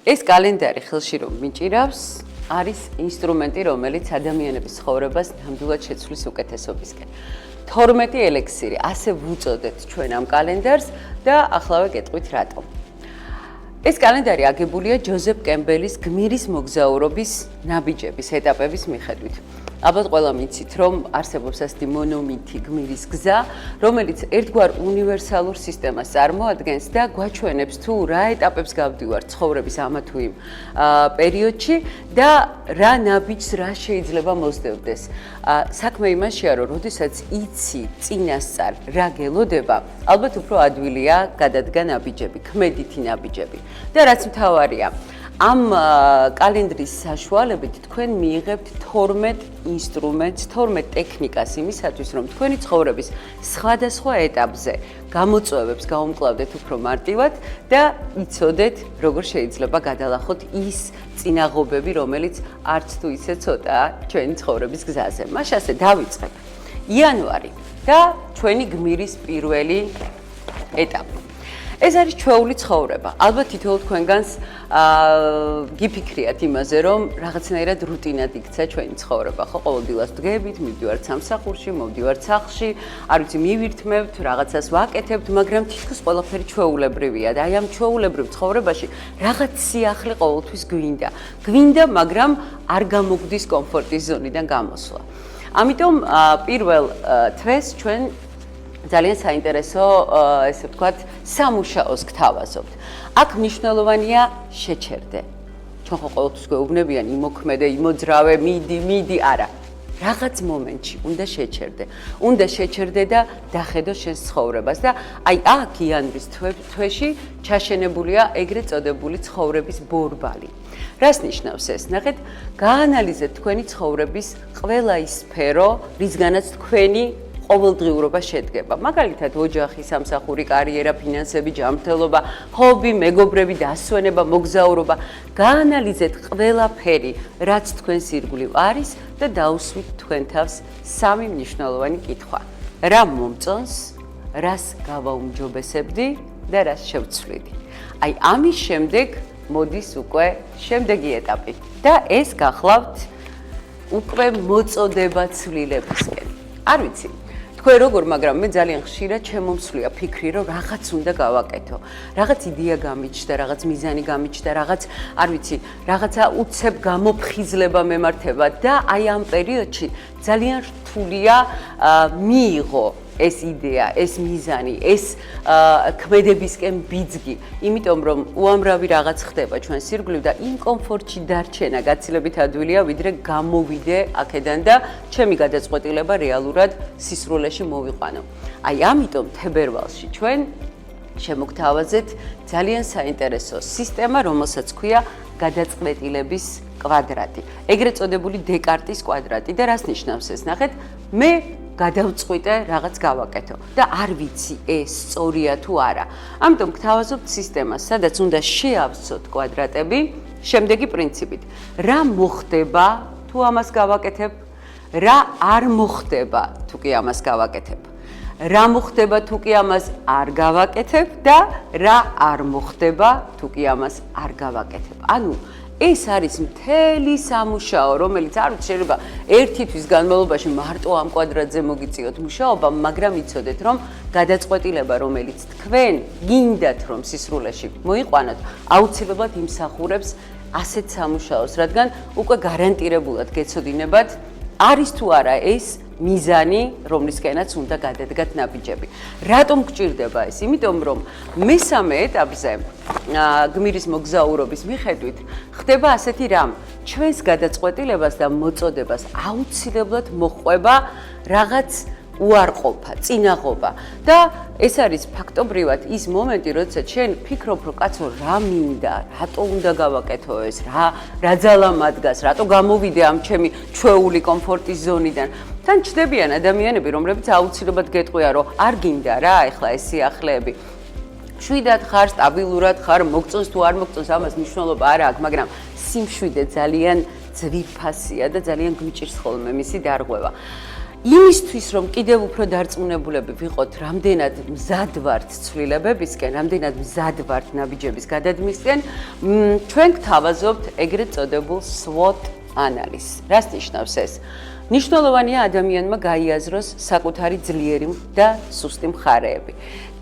ეს კალენდარი ხელში რომ მიჭირავს, არის ინსტრუმენტი, რომელიც ადამიანების ცხოვრებას ნამდვილად შეცვლის უკეთესობისკენ. 12 ელექსირი, ასე ვუწოდეთ ჩვენ ამ კალენდარს და ახლავე გეტყვით რატომ. ეს კალენდარი აგებულია ჯოზეფ კემბელის გმირის მოგზაურობის ნაბიჯების ეტაპების მიხედვით. ალბათ ყველა მიცით, რომ არსებობს ასეთი მონომითი გმირის გზა, რომელიც ერთგვარ უნივერსალურ სისტემას წარმოადგენს და გვაჩვენებს თუ რა ეტაპებს გავდივართ ცხოვრების ამა თუ იმ პერიოდში და რა ნაბიჯს რა შეიძლება მოსდევდეს. საქმე იმაშია, რომ როდესაც იცი წინასწარ რა გელოდება, ალბათ უფრო ადვილია გადადგა ნაბიჯები, ქმედითი ნაბიჯები. და რაც მთავარია, ამ კალენდრის საშუალებით თქვენ მიიღებთ 12 ინსტრუმენტს, 12 ტექნიკას იმისათვის, რომ თქვენი ცხოვრების სხვადასხვა ეტაპზე გამოწვევებს გაუმკლავდეთ უფრო მარტივად და იცოდეთ, როგორ შეიძლება გადალახოთ ის წინაღობები, რომელიც არც თუ ისე ცოტაა ჩვენი ცხოვრების გზაზე. მაშ ასე დავიწყებ. იანვარი და ჩვენი გმირის პირველი ეტაპი. ეს არის ჩვეული ცხოვრება. ალბათ თითოეულ თქვენგანს გიფიქრიათ იმაზე, რომ რაღაცნაირად რუტინად იქცა ჩვენი ცხოვრება, ხო? ყოველდღიურად ვდგებით, მივდივართ სამსახურში, მოვდივართ სახლში, არ ვიცი, მივირთმევთ, რაღაცას ვაკეთებთ, მაგრამ თითქოს ყველაფერი ჩვეულებრივია და აი ამ ჩვეულებრივ ცხოვრებაში რაღაც სიახლე ყოველთვის გვინდა. გვინდა, მაგრამ არ გამოგვდის კომფორტის ზონიდან გამოსვლა. ამიტომ პირველ თვეს ჩვენ ძალიან საინტერესო, ესე ვთქვათ, სამუშაოს გთავაზობთ. აქ მნიშვნელოვანია შეჩერდე. ჩვენ ხო ყოველთვის გვეუბნებიან იმოქმედე, იმოძრავე, მიდი, არა. რაღაც მომენტში უნდა შეჩერდე. უნდა შეჩერდე და დახედო შენს ცხოვრებას და აი აქ იანვრის თვეში ჩაშენებულია ეგრეთ წოდებული ცხოვრების ბორბალი. რას ნიშნავს ეს? ნახეთ, გაანალიზეთ თქვენი ცხოვრების ყველა ის სფერო, რისგანაც თქვენი ყოველდღიურობა შედგება. მაგალითად, ოჯახი, სამსახური, კარიერა, ფინანსები, ჯანმრთელობა, ჰობი, მეგობრები, დასვენება, მოგზაურობა. გაანალიზეთ ყველაფერი, რაც თქვენს ირგვლივ არის და დაუსვით თქვენ თავს სამი მნიშვნელოვანი კითხვა. რა მომწონს, რას გავაუმჯობესებდი და რას შევცვლიდი. აი, ამის შემდეგ მოდის უკვე შემდეგი ეტაპი და ეს გახლავთ უკვე მოწოდება ცვლილებისკენ. არ ვიცი, თქვენ როგორ, მაგრამ მე ძალიან ხშირად შემომსვლია ფიქრი, რომ რაღაც უნდა გავაკეთო. რაღაც იდეა გამიჩნდა, რაღაც მიზანი გამიჩნდა, რაღაც, არ ვიცი, რაღაცა უცებ გამოფხიზლება მემართება და აი ამ პერიოდში ძალიან რთულია მიიღო ეს იდეა, ეს მიზანი, ეს ქმედებისკენ ბიძგი, იმიტომ რომ უამრავი რაღაც ხდება ჩვენს ირგვლივ და იმ კომფორტში დარჩენა გაცილებით ადვილია, ვიდრე გამოვიდე აქედან და ჩემი გადაწყვეტილება რეალურად სისრულეში მოვიყვანო. აი ამიტომ თებერვალში ჩვენ შემოგთავაზეთ ძალიან საინტერესო სისტემა, რომელსაც ქვია გადაწყვეტილების კვადრატი. ეგრეთ წოდებული დეკარტის კვადრატი და რას ნიშნავს ეს? ნახეთ, მე გადავწყვიტე რაღაც გავაკეთო და არ ვიცი ეს სწორია თუ არა. ამიტომ გთავაზობთ სისტემას, სადაც უნდა შეავსოთ კვადრატები შემდეგი პრინციპით. რა მოხდება თუ ამას გავაკეთებ? რა არ მოხდება თუ კი ამას გავაკეთებ? რა მოხდება თუ კი ამას არ გავაკეთებ და რა არ მოხდება თუ კი ამას არ გავაკეთებ? ანუ ეს არის მთელი სამუშაო, რომელიც არ ვიცი, შეიძლება ერთი თვის განმავლობაში მარტო ამ კვადრატზე მოგიწიოთ მუშაობა, მაგრამ იცოდეთ, რომ გადაწყვეტილება, რომელიც თქვენ გინდათ, რომ სისრულეში მოიყვანოთ, აუცილებლად იმსახურებს ასეთ სამუშაოს, რადგან უკვე გარანტირებულად გეცოდინებათ, არის თუ არა ეს მიზანი, რომლისკენაც უნდა გადადგათ ნაბიჯები. რატომ გჭირდება ეს? იმიტომ რომ მესამე ეტაპზე გმირის მოგზაურობის მიხედვით ხდება ასეთი რამ, ჩვენს გადაწყვეტილებას და მოწოდებას აუცილებლად მოჰყვება რაღაც უარყოფა, წინაღობა და ეს არის ფაქტობრივად ის მომენტი, როდესაც შენ ფიქრობ, რომ კაცო რა მინდა, რატო უნდა გავაკეთო ეს, რა ძალა მადგას, რატო გამოვიდე ამ ჩემი ჩვეული კომფორტის ზონიდან. თან ჩდებიან ადამიანები, რომლებიც აუცილებლად გეტყვია, რომ არ გინდა რა, ეხლა ეს სიახლეები. შვიდად ხარ, სტაბილურად ხარ, მოგწონს თუ არ მოგწონს, ამას მნიშვნელობა არ აქვს, მაგრამ სიმშვიდე ძალიან ძვირფასია და ძალიან გვიჭირს ხოლმე მისი დარღვევა. იმისთვის რომ კიდევ უფრო დარწმუნებულები ვიყოთ, რამდენად მზად ვართ ცვლილებებისკენ, რამდენად მზად ვართ ნაბიჯების გადადმისკენ, ჩვენ გთავაზობთ ეგრეთ წოდებულ SWOT ანალიზს. რას ნიშნავს ეს? მნიშვნელოვანია ადამიანმა გაიაზროს საკუთარი ძლიერი და სუსტი მხარეები,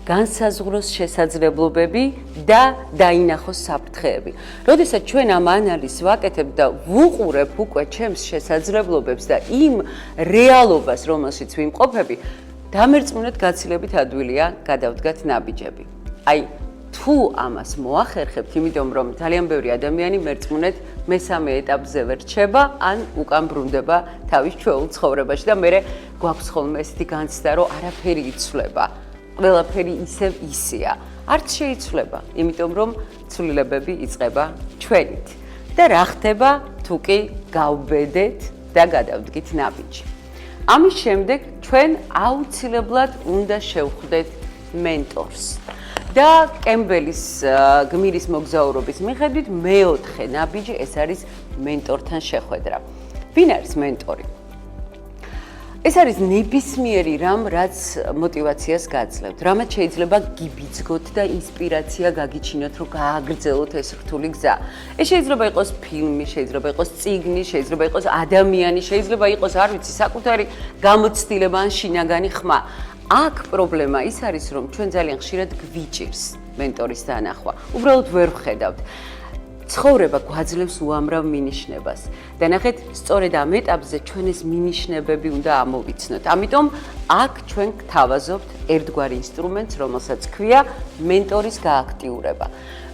განსაზღვროს შესაძლებლობები და დაინახოს საფრთხეები. როდესაც ჩვენ ამ ანალიზს ვაკეთებთ და ვუყურებ უკვე ჩემს შესაძლებლობებს და იმ რეალობას, რომელშიც ვიმყოფები, დამერწმუნეთ გაცილებით ადვილია გადავდგათ ნაბიჯები. აი, თუ ამას მოახერხებთ, იმიტომ რომ ძალიან ბევრი ადამიანი მერწმუნეთ მესამე ეტაპზე ვერ რჩება, ან უკან ბრუნდება თავის ჩვეულ ცხოვრებაში და მე გვაქვს ხოლმე ესეთი განცდა, რომ არაფერი იცვლება. ყველაფერი ისევ ისეა. არც შეიცვლება, იმიტომ რომ ცვლილებები იწყება ჩვენით. და რა ხდება, თუ კი გავბედეთ და გადავდგით ნაბიჯი. ამის შემდეგ ჩვენ აუცილებლად უნდა შევხვდეთ მენტორს. და კემბელის გმირის მოგზაურობის მიხედვით მეოთხე ნაბიჯი ეს არის მენტორთან შეხვედრა. ვინ არის მენტორი? ეს არის ნებისმიერი რამ, რაც мотиваციას გაძლევთ. რამაც შეიძლება გიბიძგოთ და ინსპირაცია გაგიჩინოთ, რომ გააგრძელოთ ეს რთული გზა. ეს შეიძლება იყოს ფილმი, შეიძლება იყოს წიგნი, შეიძლება იყოს ადამიანი, შეიძლება იყოს, არ ვიცი, საკუთარი გამოცდილება ან შინაგანი ხმა. აქ პრობლემა ის არის, რომ ჩვენ ძალიან ხშირად გვიჭირს მენტორის დანახვა. უბრალოდ ვერ ვხედავთ. ცხოვრება გვაძლევს უამრავ მინიშნებას და ნახეთ, სწორედ ამ ეტაპზე ჩვენ ეს მინიშნებები უნდა ამოვიცნოთ. ამიტომ აქ ჩვენ გთავაზობთ ერთგვარ ინსტრუმენტს, რომელსაც ქვია მენტორის გააქტიურება.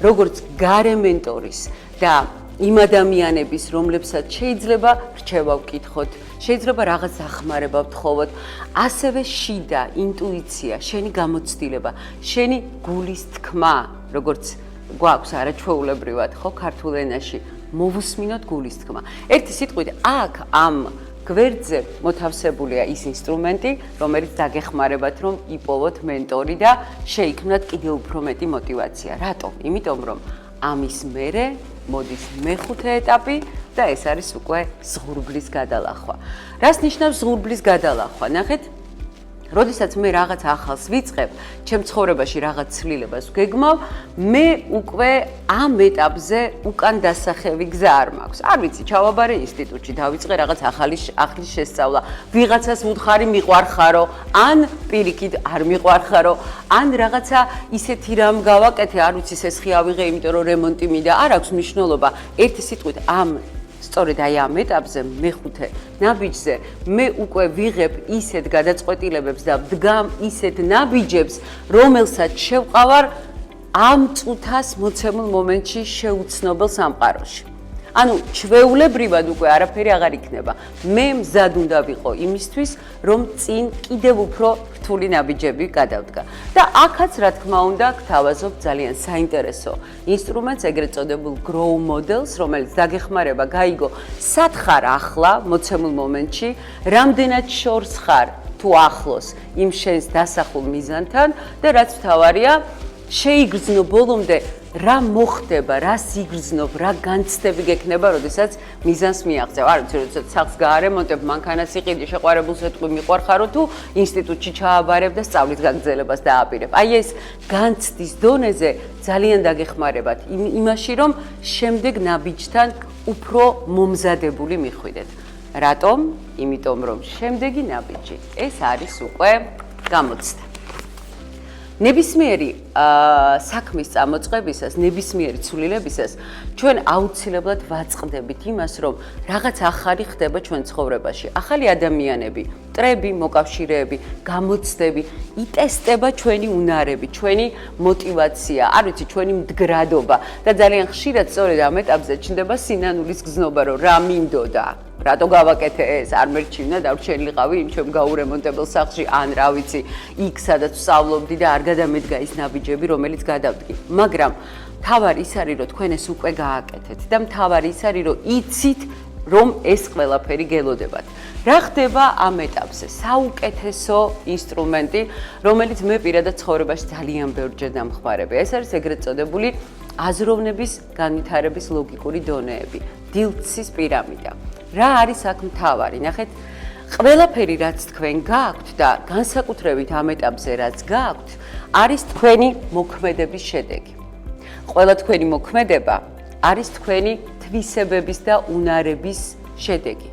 როგორც გარე მენტორის და იმ ადამიანების, რომლებსაც შეიძლება რჩევა ვკითხოთ, შეიძლება რაღაც ახმარება ვთხოვოთ, ასევე შიდა ინტუიცია, შენი გამოცდილება, შენი გულის თქმა, როგორც გვაქვს არაჩვეულებრივად, ხო, ქართულ ენაში, მოვუსმინოთ გულის თქმა. ერთი სიტყვით, აქ ამ გვერდზე მოთავსებულია ის ინსტრუმენტი, რომელიც დაგეხმარებათ, რომ იპოვოთ მენტორი და შეიქმნათ კიდევ უფრო მეტი мотиваცია. რატომ? იმიტომ რომ ამის მერე მოდის მეხუთე ეტაპი და ეს არის უკვე ზღურბლის გადალახვა. რას ნიშნავს ზღურბლის გადალახვა? ნახეთ, როდესაც მე რაღაც ახალს ვიწყებ, ჩემ ცხოვრებაში რაღაც ცვლილებას ვგეგმავ, მე უკვე ამ ეტაპზე უკან დასახევი გზა არ მაქვს. არ ვიცი, ჩავაბარე ინსტიტუტში, დავიწყე რაღაც ახალი შესწავლა, ვიღაცას ვუთხარი მიყვარხარო, ან პირიქით არ მიყვარხარო, ან რაღაცა ისეთი რამ გავაკეთე, არ ვიცი, სესხი ავიღე, იმიტომ რომ რემონტი მინდა, არ აქვს მნიშვნელობა. ერთი სიტყვით ამ სწორედ აი ამ ეტაპზე მეხუთე ნაბიჯზე მე უკვე ვიღებ ისეთ გადაწყვეტილებებს და ვდგამ ისეთ ნაბიჯებს, რომელსაც შევყავარ ამ წუთას მოცემულ მომენტში შეუცნობელ სამყაროში. ანუ ჩვეულებრივად უკვე არაფერი აღარ იქნება. მე მზად უნდა ვიყო იმისთვის, რომ წინ კიდევ უფრო რთული ნაბიჯები გადავდგა. და აქაც რა თქმა უნდა გთავაზობ ძალიან საინტერესო ინსტრუმენტს, ეგრეთ წოდებულ grow models, რომელიც დაგეხმარება გაიგო, სად ხარ ახლა მოცემულ მომენტში, რამდენად შორს ხარ თუ ახლოს იმ შენს დასახულ მიზანთან და რაც მთავარია, შეიგრძნო ბოლომდე რა მოხდება, რა სიგრძნობ, რა განცდები გექნება, როდესაც მიზანს მიაღწევ. არ ვიცი, როდესაც სახლს გაარემონტებ, მანქანას იყიდი, შეყვარებულს ეთყვი, მიყვარხარო თუ ინსტიტუტში ჩააბარებ და სწავლის გაგრძელებას დააპირებ. აი ეს განცდის დონეზე ძალიან დაგეხმარებათ იმაში, რომ შემდეგ ნაბიჯთან უფრო მომზადებული მიხვიდეთ. რატომ? იმიტომ რომ შემდეგი ნაბიჯი ეს არის უკვე გამოცდა. ნებისმიერი საქმის წამოწყებისას, ნებისმიერი ცვლილებისას ჩვენ აუცილებლად ვაწყდებით იმას, რომ რაღაც ახალი ხდება ჩვენ ცხოვრებაში. ახალი ადამიანები, მტრები, მოკავშირეები, გამოცდები, იტესტება ჩვენი უნარები, ჩვენი мотиваცია, არ ვიცი, ჩვენი მდგრადობა და ძალიან ხშირად სწორედ ამ ეტაპზე ჩნდება სინანულის გზნობა, რომ რა მინდოდა. რატო გავაკეთე ეს? არ მერჩივნა დარჩენილიყავი იმ ჩემ გაურემონტებელ სახლში, ან რა ვიცი, იქ სადაც ვსწავლობდი და არ გადამედგა ის ნაბიჯები, რომელიც გადავდგი. მაგრამ მთავარი ის არის, რომ თქვენ ეს უკვე გააკეთეთ და მთავარი ის არის, რომ იცით, რომ ეს ყველაფერი გელოდებათ. რა ხდება ამ ეტაპზე? საუკეთესო ინსტრუმენტი, რომელიც მე პირადად ცხოვრებაში ძალიან ბევრჯერ დამხმარებია. ეს არის ეგრეთ წოდებული აზროვნების განვითარების ლოგიკური დონეები, დილცის პირამიდა. რა არის აქ მთავარი? ნახეთ, ყველაფერი რაც თქვენ გაქვთ და განსაკუთრებით ამ ეტაპზე რაც გაქვთ, არის თქვენი მოქმედების შედეგი. ყველა თქვენი მოქმედება არის თქვენი თვისებების და უნარების შედეგი.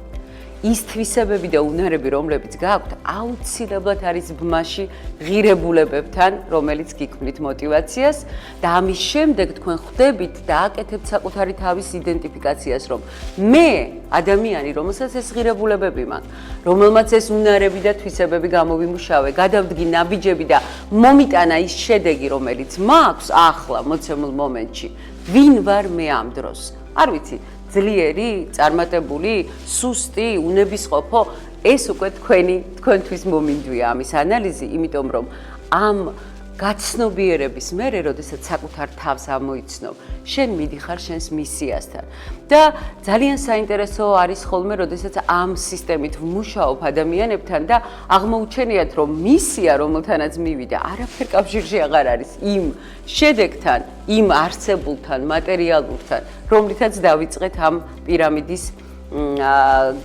ის თვისებები და უნარები, რომლებიც გაქვთ, აუცილებლად არის ბმაში ღირებულებებთან, რომელიც გიქმნით мотивაციას და ამის შემდეგ თქვენ ხვდებით და აკეთებთ საკუთარი თავის იდენტიფიკაციას, რომ მე ადამიანი, რომელსაც ეს ღირებულებები მაქვს, რომელმაც ეს უნარები და თვისებები გამოვიმუშავე, გადავდგი ნაბიჯები და მომიტანა ის შედეგი, რომელიც მაქვს ახლა მოცემულ მომენტში, ვინ ვარ მე ამ დროს? არ ვიცი, ძლიერი, წარმატებული, სუსტი, უნებისყოფო, ეს უკვე თქვენთვის მომინდვია ამის ანალიზი, იმიტომ რომ ამ გაცნობიერების მერე, როდესაც საკუთარ თავს ამოიცნობ, შენ მიდიხარ შენს მისიასთან. და ძალიან საინტერესო არის ხოლმე, როდესაც ამ სისტემით ვმუშაობ ადამიანებთან და აღმოუჩენიათ, რომ მისია, რომელთანაც მივიდა, არაფერ კავშირში აღარ არის იმ შედეგთან, იმ არსებულთან, მატერიალურთან, რომლითაც დავიწყეთ ამ პირამიდის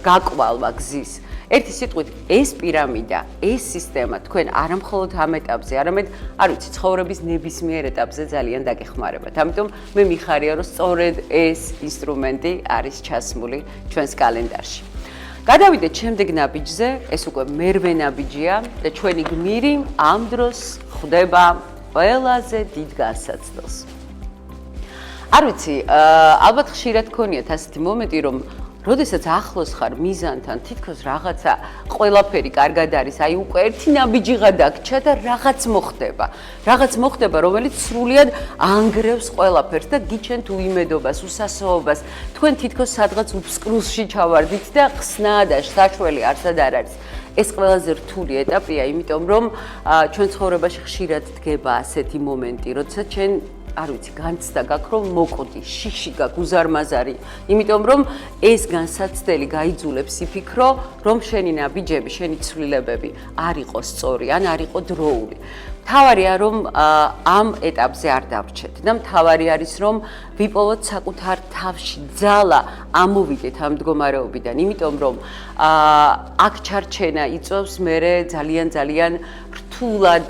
გაკვალვა გზის. ერთი სიტყვით, ეს პირამიდა, ეს სისტემა თქვენ არამხოლოდ ამ ეტაპზე, არამედ, არ ვიცი, ცხოვრების ნებისმიერ ეტაპზე ძალიან დაგეხმარებათ. ამიტომ მე მიხარია, რომ სწორედ ეს ინსტრუმენტი არის ჩასმული ჩვენს კალენდარში. გადავიდეთ შემდეგ ნაბიჯზე, ეს უკვე მერვე ნაბიჯია და ჩვენი გმირი ამ დროს ხვდება ყველაზე დიდ განსაცდელს. არ ვიცი, ალბათ ხშირად გქონიათ ასეთი მომენტი, რომ როდესაც ახლოს ხარ მიზანთან, თითქოს რაღაცა ყველაფერი კარგად არის, აი უკვე ერთი ნაბიჯი გადაგჭა და რაღაც მოხდება, რომელიც სრულიად ანგრევს ყველაფერს და გიჩენთ უიმედობას, უსასოობას. თქვენ თითქოს სადღაც უფსკრუსში ჩავარდით და ხსნა და საშველი არსად არ არის. ეს ყველაზე რთული ეტაპია, იმიტომ რომ ჩვენ ცხოვრებაში ხშირად დგება ასეთი მომენტი, როდესაც ჩვენ არ ვიცი, განცდა გაქვს, რომ მოკვდი, შიში გაქვს, უზარმაზარი, იმიტომ რომ ეს განსაცდელი გაიძულებს იფიქრო, რომ შენი ნაბიჯები, შენი ცვლილებები არ იყო სწორი, ან არ იყო დროული. მთავარია, რომ ამ ეტაპზე არ დავრჩეთ და მთავარი არის, რომ ვიპოვოთ საკუთარ თავში ძალა, ამოვიდეთ ამ მდგომარეობიდან, იმიტომ რომ აქ ჩარჩენა იწვევს მერე ძალიან რთულად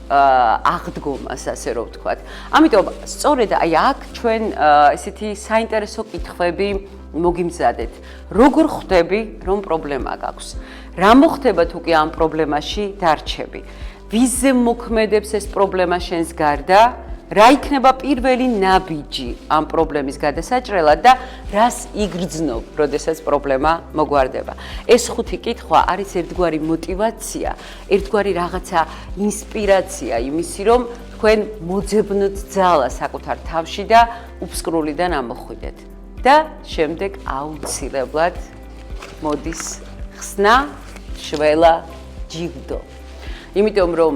აღდგომას, ასე რომ ვთქვათ. ამიტომ სწორედ აი აქ ჩვენ ესეთი საინტერესო კითხვები მოგიმზადეთ. როგორ ხვდები, რომ პრობლემა გაქვს? რა მოხდება თუ კი ამ პრობლემაში დარჩები? ვიზე მოქმედებს ეს პრობლემა შენს გარდა? რა იქნება პირველი ნაბიჯი ამ პრობლემის გადასაჭრელად და რას იგრძნობ, როდესაც პრობლემა მოგვარდება. ეს ხუთი კითხვა არის ერთგვარი мотивация, ერთგვარი რაღაცა ინსპირაცია იმისი, რომ თქვენ მოძებნოთ ძალა საკუთარ თავში და უფსკრულიდან ამოხვიდეთ. და შემდეგ აუცილებლად მოდის ხსნა, შველა, ჯილდო. იმიტომ რომ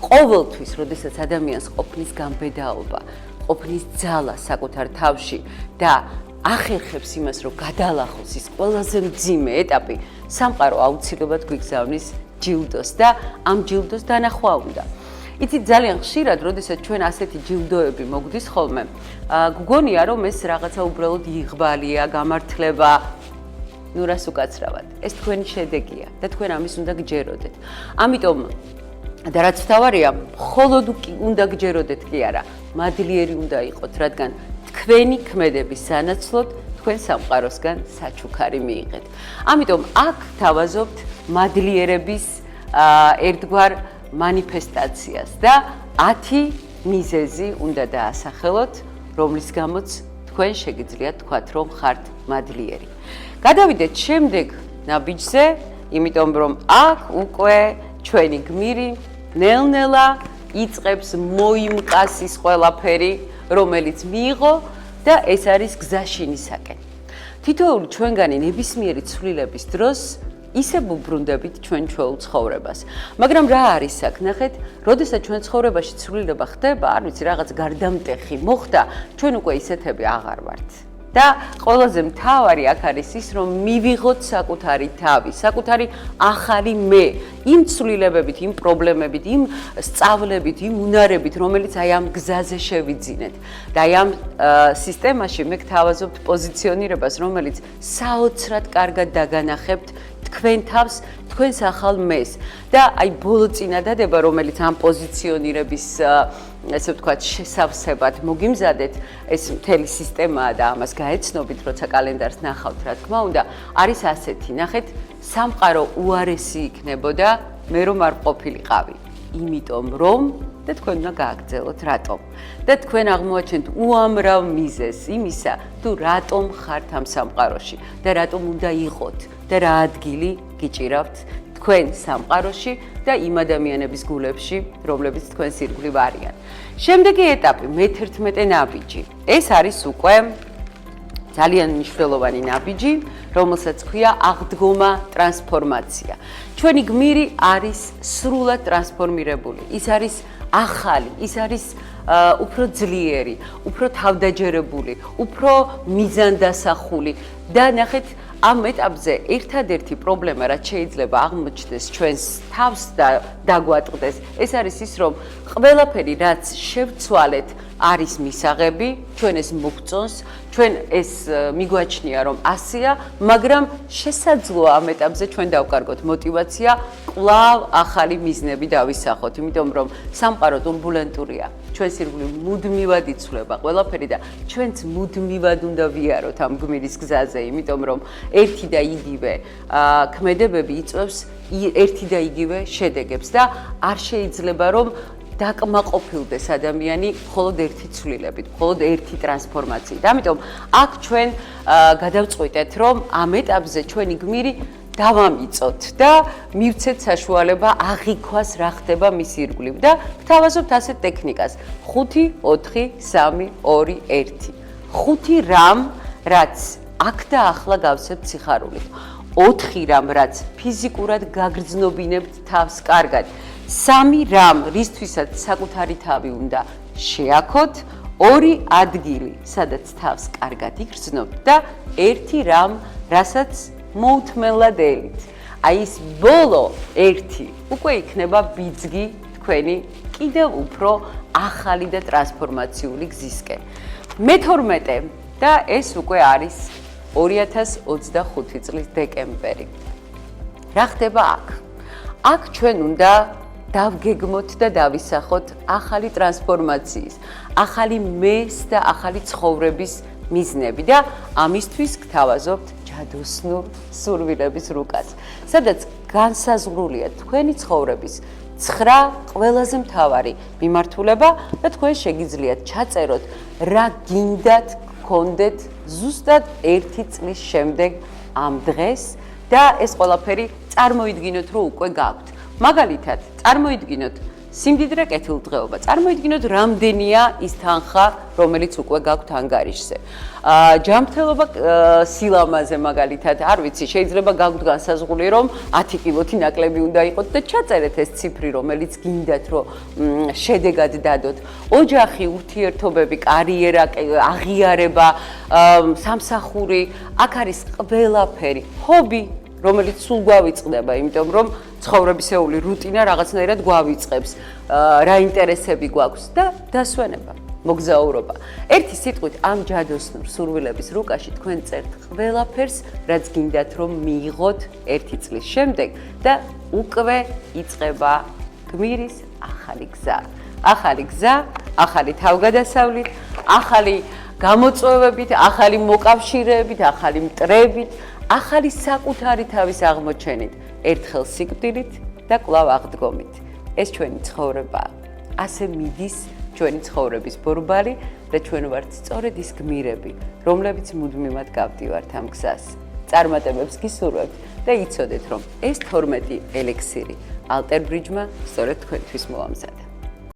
ყოველთვის, როდესაც ადამიანს ყოფნის გამბედაობა, ყოფნის ძალა საკუთარ თავში და ახერხებს იმას, რომ გადალახოს ის ყველაზე მძიმე ეტაპი, სამყარო აუცილებლად გვიგზავნის ჯილდოს და ამ ჯილდოს დანახვა უნდა. იცით, ძალიან ხშირად, როდესაც ჩვენ ასეთი ჯილდოები მოგდის ხოლმე, გგონია, რომ ეს რაღაცა უბრალოდ იღბალია, გამართლება, ნუ რას უკაცრავად. ეს თქვენი შედეგია და თქვენ ამის უნდა გჯეროდეთ. ამიტომ და რაც თავარია, მხოლოდ უნდა გჯეროდეთ კი არა, მადლიერი უნდა იყოთ, რადგან თქვენი ქმედების სანაცვლოდ თქვენ სამყაროსგან საჩუქარი მიიღეთ. ამიტომ აქ თავაზობთ მადლიერების ერთგვარ მანიფესტაციას და 10 მიზეზი უნდა დაასახელოთ, რომლის გამოც თქვენ შეგიძლიათ თქვათ, რომ ხართ მადლიერი. გადავიდეთ შემდეგ ნაბიჯზე, იმიტომ რომ აქ უკვე ჩვენი გმირი ნელ-ნელა იწყებს მოიმკასის ყველაფერი, რომელიც მიიღო და ეს არის გზაშინისაკენ. თითოეული ჩვენგანი ნებისმიერი ცვლილების დროს ისე ვუბრუნდებით ჩვენ ჩვეულ ცხოვრებას. მაგრამ რა არის აქ? ნახეთ, როდესაც ჩვენ ცხოვრებაში ცვლილება ხდება, არ ვიცი, რაღაც გარდამტეხი მოხდა, ჩვენ უკვე ისეთები აღარ ვართ. და ყველაზე მთავარი აქ არის ის, რომ მივიღოთ საკუთარი თავი, საკუთარი ახალი მე, იმ ცვლილებებით, იმ პრობლემებით, იმ სწავლებით, იმ უნარებით, რომელიც აი ამ გზაზე შევიძინეთ. და აი ამ სისტემაში მე გთავაზობთ პოზიციონირებას, რომელიც საოცრად კარგად დაგანახებთ თქვენ თავს, თქვენს ახალ მეს და აი ბოლო წინადადება, რომელიც ამ პოზიციონირების ესე ვთქვათ, შესავსებად მოგიმზადეთ, ეს მთელი სისტემაა და ამას გაეცნობით, როცა კალენდარს ნახავთ, რა თქმა უნდა, არის ასეთი, ნახეთ, სამყარო უარესი იქნებოდა, მე რომ არ ყოფილიყავი. იმიტომ რომ და თქვენ უნდა გააგრძელოთ რატომ და თქვენ აღმოაჩენთ უამრავ მიზეზს იმისა თუ რატომ ხართ ამ სამყაროში და რატომ უნდა იყოთ და რა ადგილი გიჭირავთ თქვენ სამყაროში და იმ ადამიანების გულებში რომლებიც თქვენს ირგვლივ არიან. შემდეგი ეტაპი მე-11 ნაბიჯი. ეს არის უკვე ძალიან მნიშვნელოვანი ნაბიჯი, რომელსაც ქვია აღდგომა ტრანსფორმაცია. ჩვენი გმირი არის სრულად ტრანსფორმირებული. ის არის ახალი, ის არის უფრო ძლიერი, უფრო თავდაჯერებული, უფრო მიზანდასახული და ნახეთ ამ ეტაპზე ერთადერთი პრობლემა რაც შეიძლება აღმოჩნდეს ჩვენს თავს და დაგვატყდეს, ეს არის ის, რომ ყველაფერი რაც შევცვალეთ არის მისაღები, ჩვენ ეს მოგწონს, ჩვენ ეს მიგვაჩნია რომ ასია, მაგრამ შესაძლოა ამ ეტაპზე ჩვენ დავკარგოთ мотиваცია, კვლავ ახალი მიზნები დავისახოთ, იმიტომ რომ სამყარო турბულენტურია. ჩვენს ირგვლივ მუდმივად იცვლება ყველაფერი და ჩვენც მუდმივად უნდა ვიაროთ ამ გმირის გზაზე, იმიტომ რომ ერთი და იგივე ქმედებები იწვევს ერთი და იგივე შედეგებს და არ შეიძლება რომ დაკმაყოფილდეს ადამიანი მხოლოდ ერთი ცვლილებით, მხოლოდ ერთი ტრანსფორმაციით. ამიტომ აქ ჩვენ გადავწყვიტეთ, რომ ამ ეტაპზე ჩვენი გმირი დავამიწოთ და მივცეთ საშუალება აღიქვას რა ხდება მის ირგვლივ და ვთავაზობთ ასეთ ტექნიკას 5 4 3 2 1 5 რამ რაც აქ და ახლა გავსებთ სიხარულით 4 რამ რაც ფიზიკურად გაგრძნობინებთ თავს კარგად 3 რამ რისთვისაც საკუთარი თავი უნდა შეაქოთ 2 ადგილი სადაც თავს კარგად იგრძნობთ და 1 რამ რასაც მოუთმენლად ელით. აი ეს ბოლო 1 უკვე იქნება ბიძგი თქვენი კიდევ უფრო ახალი და ტრანსფორმაციული გზისკენ. მე-12 და ეს უკვე არის 2025 წლის დეკემბერი. რა ხდება აქ? აქ ჩვენ უნდა დავგეგმოთ და დავისახოთ ახალი ტრანსფორმაციის, ახალი მეს და ახალი ცხოვრების მიზნები და ამისთვის გთავაზობთ ჯადოსნურ სურვილების რუკას, სადაც განსაზღვრულია თქვენი ცხოვრების 9 ყველაზე მთავარი მიმართულება და თქვენ შეგიძლიათ ჩაწეროთ რა გინდათ გქონდეთ ზუსტად 1 წლის შემდეგ ამ დღეს და ეს ყველაფერი წარმოიდგინოთ რომ უკვე გაქვთ. მაგალითად, წარმოიდგინოთ სიმდიდრე კეთილდღეობა. წარმოიდგინოთ რამდენია ის თანხა, რომელიც უკვე გაქვთ ანგარიშზე. ჯანმრთელობა სილამაზე მაგალითად, არ ვიცი, შეიძლება გაქვთ განსაზღვრული რომ 10 კილოთი ნაკლები უნდა იყოთ და ჩაწერეთ ეს ციფრი, რომელიც გინდათ რომ შედეგად დადოთ. ოჯახი, ურთიერთობები, კარიერა, აღიარება, სამსახური, აქ არის ყველაფერი, ჰობი რომელიც სულ გვავიწყდება, იმიტომ რომ ცხოვრებისეული რუტინა რაღაცნაირად გვავიწყებს, რა ინტერესები გვაქვს და დასვენება, მოგზაურობა. ერთი სიტყვით ამ ჯადოსნურ სურვილების რუკაში თქვენ წერთ ყველაფერს, რაც გინდათ რომ მიიღოთ 1 წლის შემდეგ და უკვე იწყება გმირის ახალი გზა. ახალი გზა, ახალი თავგადასავლით, ახალი გამოწვევებით, ახალი მოკავშირეებით, ახალი მტრებით, ახალი საკუთარი თავის აღმოჩენით, ერთხელ სიკვდილით და კვლავ აღდგომით. ეს ჩვენი ცხოვრებაა. ასე მიდის ჩვენი ცხოვრების ბორბალი და ჩვენ ვართ სწორედ ის გმირები, რომლებიც მუდმივად გავდივართ ამ გზას. წარმატებებს გისურვებთ და იცოდეთ, რომ ეს 12 ელექსირი ალტერ ბრიჯმა სწორედ თქვენთვის მოამზადა.